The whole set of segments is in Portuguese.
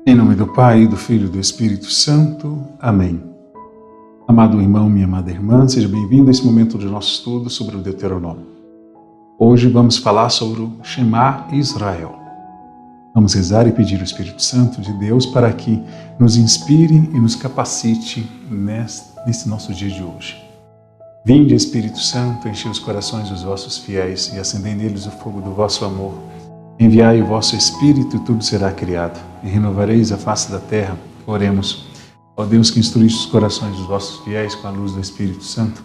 Em nome do Pai, do Filho e do Espírito Santo. Amém. Amado irmão, minha amada irmã, seja bem-vindo a esse momento do nosso estudo sobre o Deuteronômio. Hoje vamos falar sobre o Shema Israel. Vamos rezar e pedir ao Espírito Santo de Deus para que nos inspire e nos capacite nesse nosso dia de hoje. Vinde, Espírito Santo, enchei os corações dos vossos fiéis e acendei neles o fogo do vosso amor. Enviai o vosso Espírito e tudo será criado, e renovareis a face da terra. Oremos. Ó Deus, que instruíste os corações dos vossos fiéis com a luz do Espírito Santo,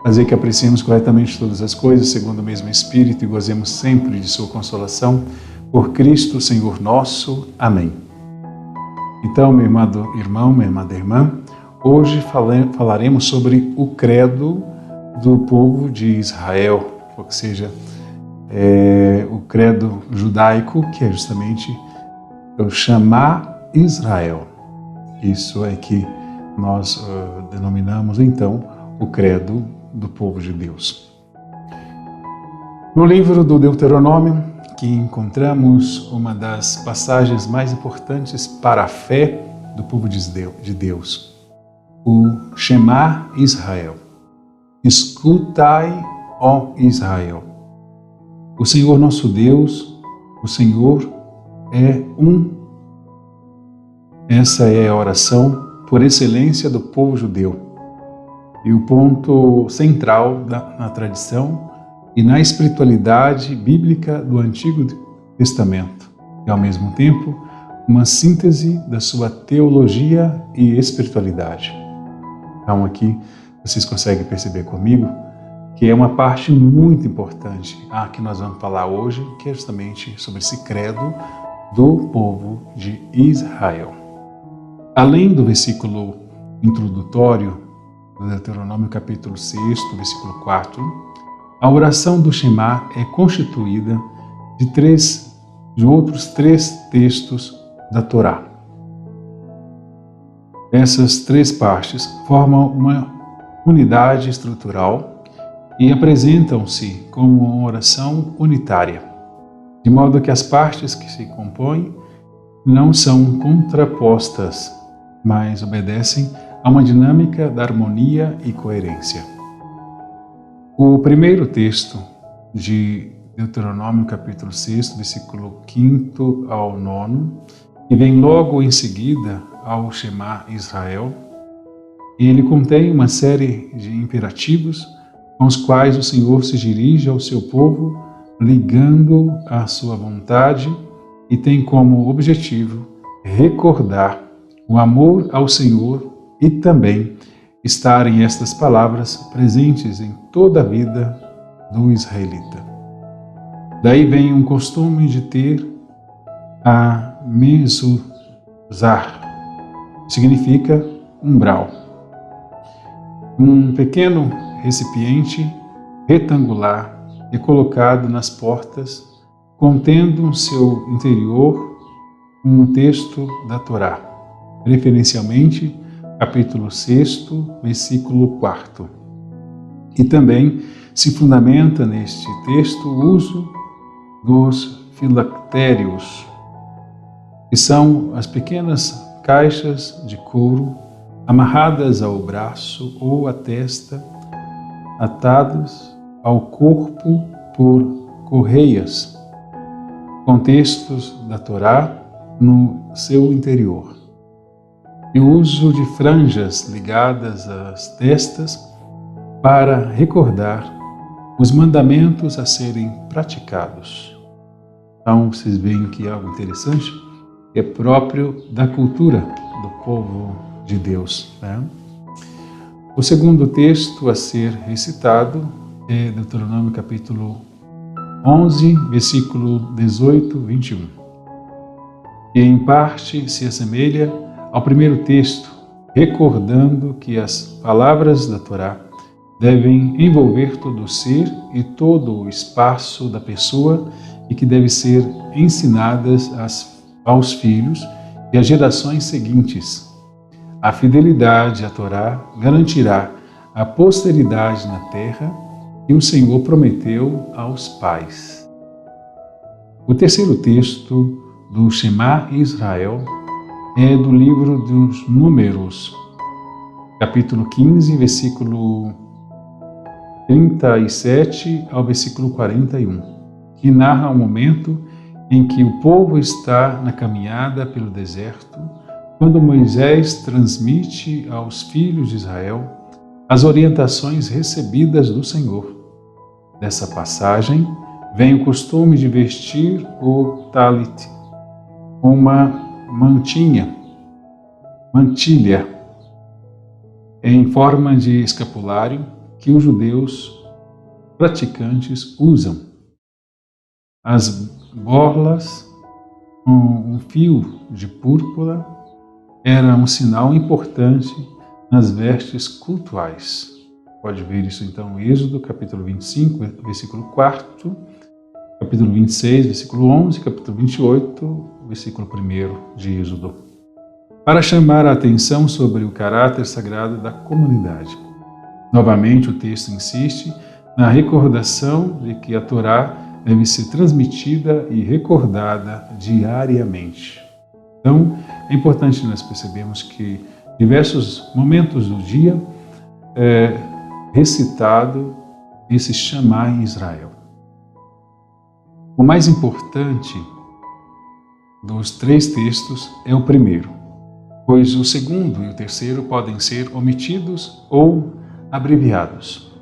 fazei que apreciemos corretamente todas as coisas segundo o mesmo Espírito e gozemos sempre de sua consolação. Por Cristo, Senhor nosso. Amém. Então, meu amado irmão, minha amada irmã, hoje falaremos sobre o credo do povo de Israel, ou seja, o credo judaico, que é justamente o Shema Israel. Isso é que nós denominamos, então, o credo do povo de Deus. No livro do Deuteronômio, que encontramos uma das passagens mais importantes para a fé do povo de Deus, o Shema Israel. Escutai, ó Israel. O Senhor nosso Deus, o Senhor é um. Essa é a oração por excelência do povo judeu e o ponto central na tradição e na espiritualidade bíblica do Antigo Testamento, e ao mesmo tempo uma síntese da sua teologia e espiritualidade. Então aqui vocês conseguem perceber comigo que é uma parte muito importante que nós vamos falar hoje, que é justamente sobre esse credo do povo de Israel. Além do versículo introdutório do Deuteronômio capítulo 6, versículo 4, a oração do Shema é constituída de outros três textos da Torá. Essas três partes formam uma unidade estrutural e apresentam-se como uma oração unitária, de modo que as partes que se compõem não são contrapostas, mas obedecem a uma dinâmica da harmonia e coerência. O primeiro texto de Deuteronômio capítulo 6, versículo 5 ao 9, que vem logo em seguida ao Shema Israel, ele contém uma série de imperativos com os quais o Senhor se dirige ao seu povo, ligando à sua vontade, e tem como objetivo recordar o amor ao Senhor e também estarem estas palavras presentes em toda a vida do israelita. Daí vem um costume de ter a mezuzah, significa umbral. Um pequeno recipiente retangular é colocado nas portas, contendo em seu interior um texto da Torá, preferencialmente capítulo 6, versículo 4. E também se fundamenta neste texto o uso dos filactérios, que são as pequenas caixas de couro amarradas ao braço ou à testa, atados ao corpo por correias, com textos da Torá no seu interior. E o uso de franjas ligadas às testas para recordar os mandamentos a serem praticados. Então, vocês veem que é algo interessante, que é próprio da cultura do povo de Deus, né? O segundo texto a ser recitado é Deuteronômio capítulo 11, versículo 18, 21. E em parte se assemelha ao primeiro texto, recordando que as palavras da Torá devem envolver todo o ser e todo o espaço da pessoa e que devem ser ensinadas aos filhos e às gerações seguintes. A fidelidade à Torá garantirá a posteridade na terra que o Senhor prometeu aos pais. O terceiro texto do Shema Israel é do livro dos Números, capítulo 15, versículo 37 ao versículo 41, que narra o momento em que o povo está na caminhada pelo deserto, quando Moisés transmite aos filhos de Israel as orientações recebidas do Senhor. Dessa passagem vem o costume de vestir o talit, uma mantilha, em forma de escapulário que os judeus praticantes usam. As borlas com um fio de púrpura era um sinal importante nas vestes cultuais. Pode ver isso então em Êxodo, capítulo 25, versículo 4, capítulo 26, versículo 11, capítulo 28, versículo 1 de Êxodo, para chamar a atenção sobre o caráter sagrado da comunidade. Novamente, o texto insiste na recordação de que a Torá deve ser transmitida e recordada diariamente. Então, é importante nós percebermos que diversos momentos do dia é recitado esse Shema em Israel. O mais importante dos 3 textos é o primeiro, pois o segundo e o terceiro podem ser omitidos ou abreviados.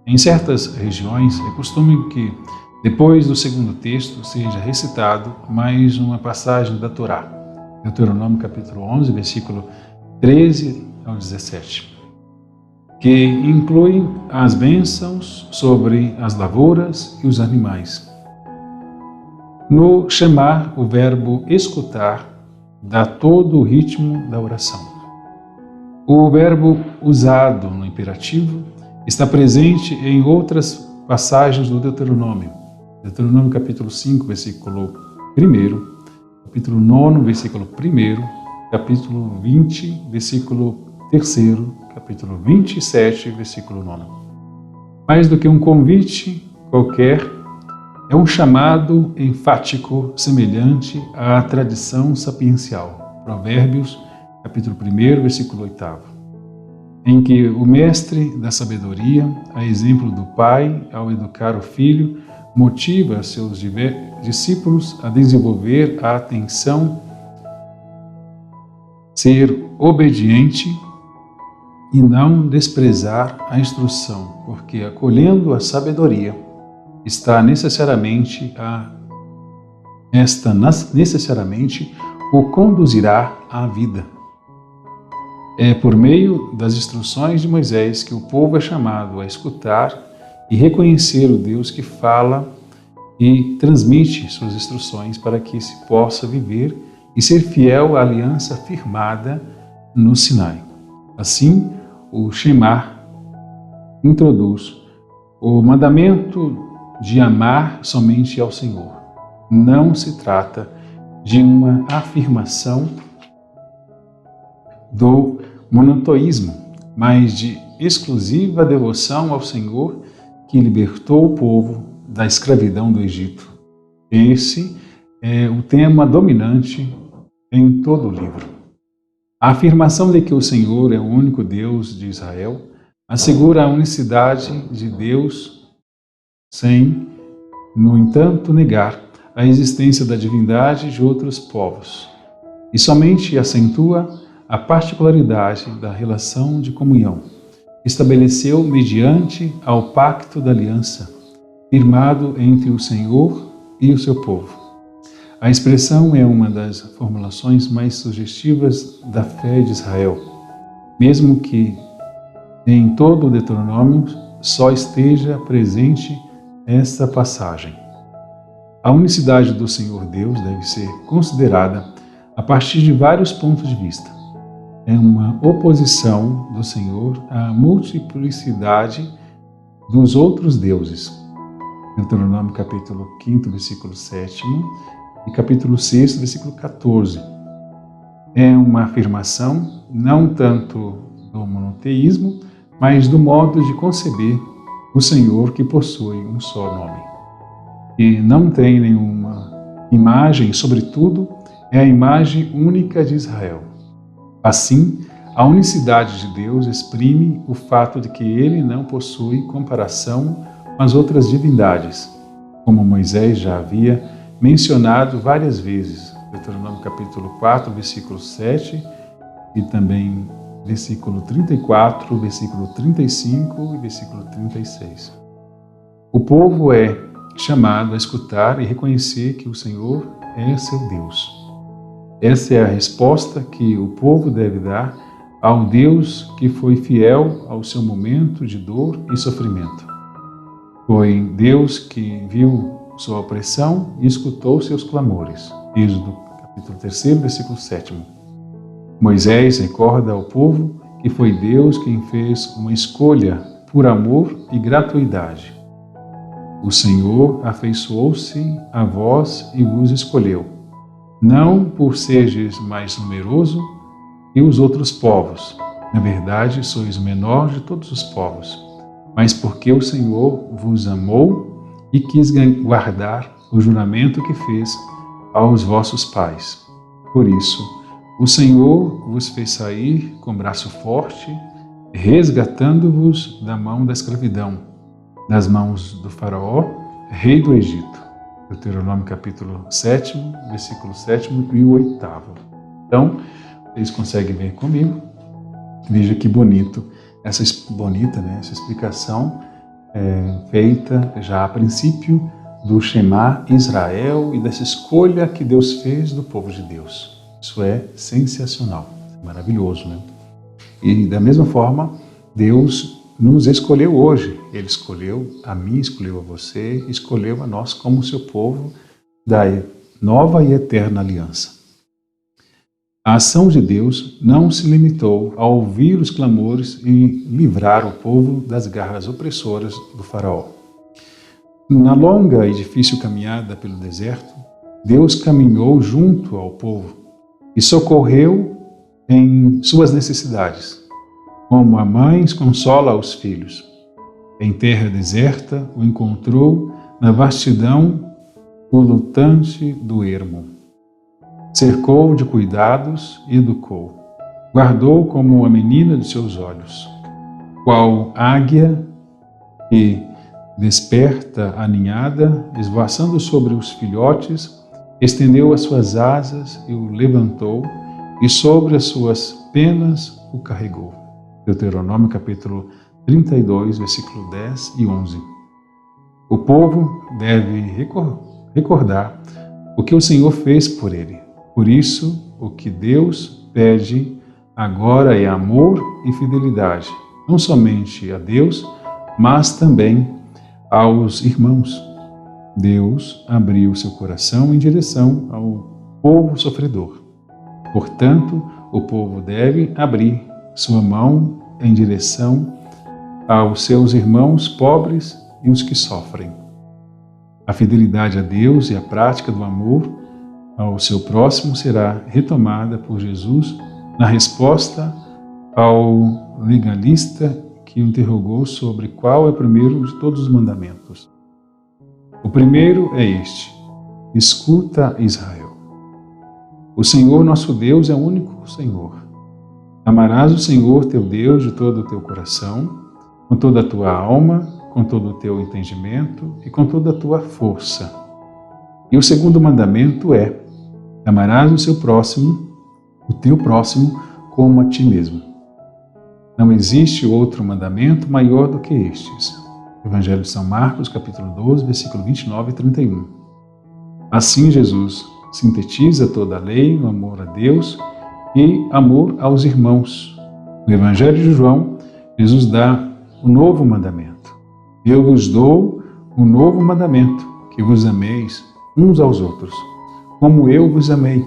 Em certas regiões é costume que depois do segundo texto seja recitado mais uma passagem da Torá, Deuteronômio capítulo 11, versículo 13 ao 17, que inclui as bênçãos sobre as lavouras e os animais. No Shema, o verbo escutar dá todo o ritmo da oração. O verbo usado no imperativo está presente em outras passagens do Deuteronômio. Deuteronômio capítulo 5, versículo 1, capítulo 9, versículo 1, capítulo 20, versículo 3, capítulo 27, versículo 9. Mais do que um convite qualquer, é um chamado enfático semelhante à tradição sapiencial. Provérbios, capítulo 1, versículo 8, em que o mestre da sabedoria, a exemplo do pai, ao educar o filho, motiva seus discípulos a desenvolver a atenção, ser obediente e não desprezar a instrução, porque acolhendo a sabedoria está necessariamente o conduzirá à vida. É por meio das instruções de Moisés que o povo é chamado a escutar e reconhecer o Deus que fala e transmite suas instruções para que se possa viver e ser fiel à aliança firmada no Sinai. Assim, o Shema introduz o mandamento de amar somente ao Senhor. Não se trata de uma afirmação do monoteísmo, mas de exclusiva devoção ao Senhor que libertou o povo da escravidão do Egito. Esse é o tema dominante em todo o livro. A afirmação de que o Senhor é o único Deus de Israel assegura a unicidade de Deus sem, no entanto, negar a existência da divindade de outros povos, e somente acentua a particularidade da relação de comunhão que estabeleceu mediante ao pacto da aliança, firmado entre o Senhor e o seu povo. A expressão é uma das formulações mais sugestivas da fé de Israel, mesmo que em todo o Deuteronômio só esteja presente esta passagem. A unicidade do Senhor Deus deve ser considerada a partir de vários pontos de vista. É uma oposição do Senhor à multiplicidade dos outros deuses. Deuteronômio capítulo 5, versículo 7 e capítulo 6, versículo 14. É uma afirmação não tanto do monoteísmo, mas do modo de conceber o Senhor que possui um só nome. E não tem nenhuma imagem, sobretudo, é a imagem única de Israel. Assim, a unicidade de Deus exprime o fato de que ele não possui comparação com as outras divindades, como Moisés já havia mencionado várias vezes, Deuteronômio capítulo 4, versículo 7 e também versículo 34, versículo 35 e versículo 36. O povo é chamado a escutar e reconhecer que o Senhor é seu Deus. Essa é a resposta que o povo deve dar ao Deus que foi fiel ao seu momento de dor e sofrimento. Foi Deus que viu sua opressão e escutou seus clamores. Êxodo capítulo 3, versículo 7. Moisés recorda ao povo que foi Deus quem fez uma escolha por amor e gratuidade. O Senhor afeiçoou-se a vós e vos escolheu, não por seres mais numeroso que os outros povos, na verdade sois o menor de todos os povos, mas porque o Senhor vos amou e quis guardar o juramento que fez aos vossos pais. Por isso, o Senhor vos fez sair com braço forte, resgatando-vos da mão da escravidão, das mãos do faraó, rei do Egito. Deuteronômio capítulo 7, versículo 7 e o 8. Então, vocês conseguem ver comigo? Veja que bonita essa explicação feita já a princípio do Shema Israel e dessa escolha que Deus fez do povo de Deus. Isso é sensacional, maravilhoso, né? E da mesma forma, Deus nos escolheu hoje. Ele escolheu a mim, escolheu a você, escolheu a nós como seu povo da nova e eterna aliança. A ação de Deus não se limitou a ouvir os clamores e livrar o povo das garras opressoras do faraó. Na longa e difícil caminhada pelo deserto, Deus caminhou junto ao povo e socorreu em suas necessidades, como a mãe consola os filhos. Em terra deserta o encontrou na vastidão lutante do ermo. Cercou de cuidados e educou. Guardou como a menina de seus olhos. Qual águia que desperta a ninhada, esvoaçando sobre os filhotes, estendeu as suas asas e o levantou, e sobre as suas penas o carregou. Deuteronômio capítulo 32, versículo 10 e 11. O povo deve recordar o que o Senhor fez por ele. Por isso, o que Deus pede agora é amor e fidelidade, não somente a Deus, mas também aos irmãos. Deus abriu seu coração em direção ao povo sofredor. Portanto, o povo deve abrir sua mão em direção aos seus irmãos pobres e os que sofrem. A fidelidade a Deus e a prática do amor ao seu próximo será retomada por Jesus na resposta ao legalista que o interrogou sobre qual é o primeiro de todos os mandamentos. O primeiro é este: escuta, Israel. O Senhor nosso Deus é o único Senhor. Amarás o Senhor teu Deus de todo o teu coração, com toda a tua alma, com todo o teu entendimento e com toda a tua força. E o segundo mandamento é: amarás o seu próximo, o teu próximo, como a ti mesmo. Não existe outro mandamento maior do que estes. Evangelho de São Marcos, capítulo 12, versículo 29 e 31. Assim, Jesus sintetiza toda a lei no amor a Deus e amor aos irmãos. No Evangelho de João, Jesus dá o novo mandamento. Eu vos dou um novo mandamento, que vos ameis uns aos outros, como eu vos amei.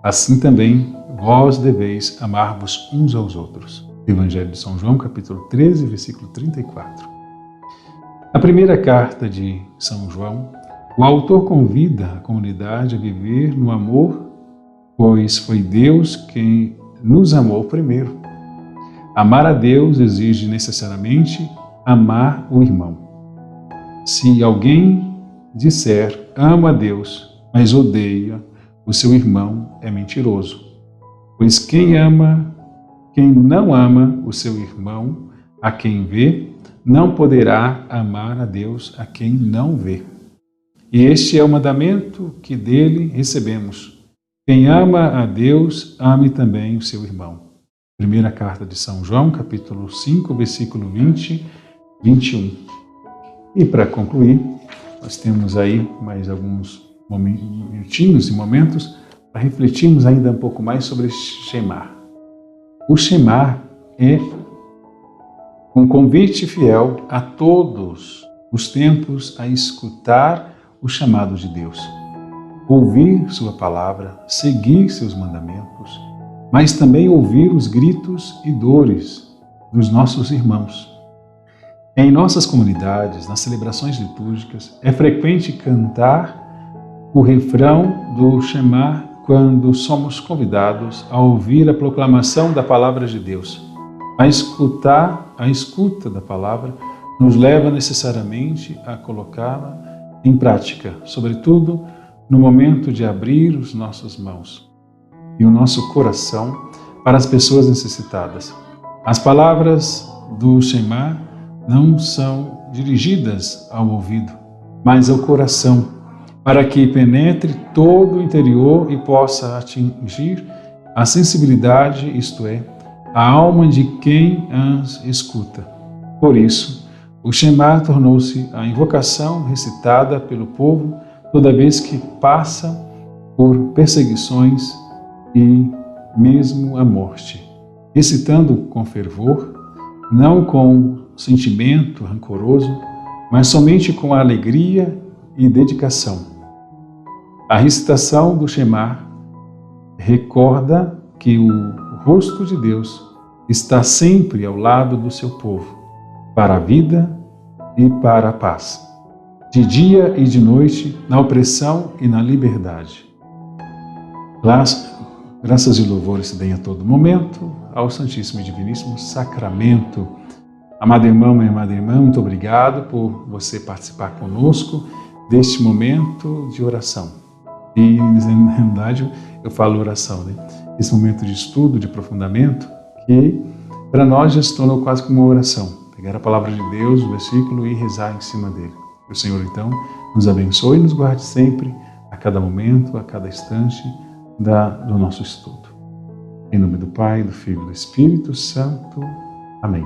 Assim também vós deveis amar-vos uns aos outros. Evangelho de São João, capítulo 13, versículo 34. Na primeira carta de São João, o autor convida a comunidade a viver no amor, pois foi Deus quem nos amou primeiro. Amar a Deus exige necessariamente amar o irmão. Se alguém disser amo a Deus, mas odeia o seu irmão é mentiroso. Pois quem não ama o seu irmão, a quem vê, não poderá amar a Deus a quem não vê. E este é o mandamento que dele recebemos. Quem ama a Deus, ame também o seu irmão. Primeira carta de São João, capítulo 5, versículo 20, 21. E para concluir, nós temos aí mais alguns minutinhos e momentos para refletirmos ainda um pouco mais sobre Shema. O Shema é um convite fiel a todos os tempos a escutar o chamado de Deus, ouvir sua palavra, seguir seus mandamentos, mas também ouvir os gritos e dores dos nossos irmãos. Em nossas comunidades, nas celebrações litúrgicas, é frequente cantar o refrão do Shema quando somos convidados a ouvir a proclamação da palavra de Deus. A escuta da palavra nos leva necessariamente a colocá-la em prática, sobretudo no momento de abrir as nossas mãos e o nosso coração para as pessoas necessitadas. As palavras do Shema não são dirigidas ao ouvido, mas ao coração, para que penetre todo o interior e possa atingir a sensibilidade, isto é, a alma de quem as escuta. Por isso, o Shema tornou-se a invocação recitada pelo povo toda vez que passa por perseguições e mesmo a morte, recitando com fervor, não com sentimento rancoroso, mas somente com alegria e dedicação. A recitação do Shema recorda que o rosto de Deus está sempre ao lado do seu povo, para a vida e para a paz, de dia e de noite, na opressão e na liberdade. Graças e louvores se deem a todo momento ao Santíssimo e Diviníssimo Sacramento. Amado irmão e amada irmã, muito obrigado por você participar conosco deste momento de oração. E, na realidade, eu falo oração, né? Esse momento de estudo, de aprofundamento, que para nós já se tornou quase como uma oração. Pegar a palavra de Deus, o versículo, e rezar em cima dele. Que o Senhor, então, nos abençoe e nos guarde sempre, a cada momento, a cada instante do nosso estudo. Em nome do Pai, do Filho e do Espírito Santo. Amém.